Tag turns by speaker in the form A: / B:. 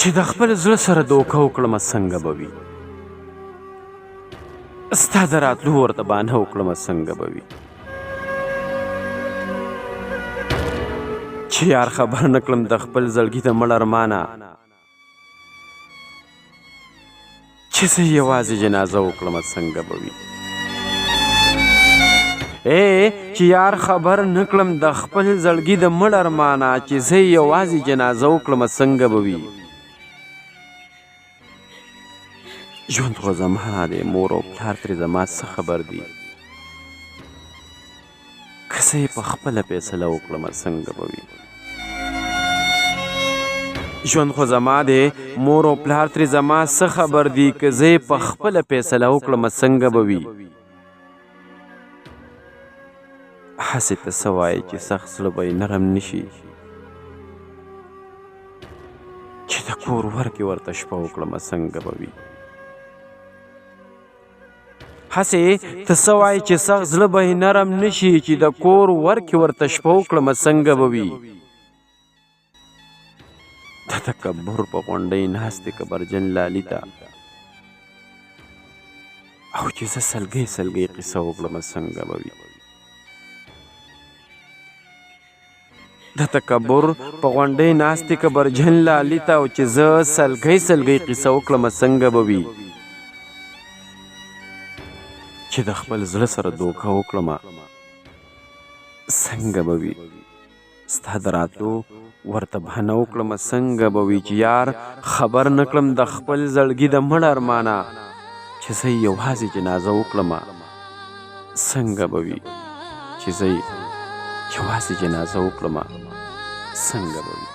A: چې د خپل زړه سره دوکه وکړمه څنګه به وي، ستا د راتلو ورته بانه وکړمه څنګه به وي، چې یار خبر نه کړم د خپل زړګي د مړ ارمانه، چې زه یوازې جنازه وکړمه څنګه به وي. چې یار خبر نه کړم د خپل زړګي د مړ ارمانه، چې زه یوازې جنازه وکړمه څنګه به وي. ژوند خو زما دی، مور او پلار ترې زما څه خبر دي، که زه یې په خپله فیصله وکړمه څنګه به وي. ژوند خو زما دی، مور او پلار ترې زما څه خبر دي، که زه یې په خپله فیصله وکړمه څنګه به وي. هسې ته څه وایې چې سخت زړه به یې نرم نه شي، چې د کور ورکې ورته شپه وکړمه څنګه به وي. هسې ته څه وایې چې سخت زړه به یې نرم نه شي، چې د کور ورکې ورته شپه وکړمه څنګه به وي. د تکبر په غونډۍ ناستې کبرجن لالي ته، او چې زه سلګۍ سلګۍ قصه وکړمه څنګه به وي. د تکبر په غونډۍ ناستې کبرجن لالي ته، او چې زه سلګۍ سلګۍ قصه وکړمه څنګه به وي. چې د خپل زړه سره دوکه وکړمه څنګه به وي. ستا د راتلو ورته بهانه وکړمه څنګه به وي. چې یار خبر نه کړم د خپل زړګي د مړ ارمانه، چې زه یوازې جنازه وکړمه څنګه به وي. چې زه یوازې جنازه وکړمه څنګه به وي.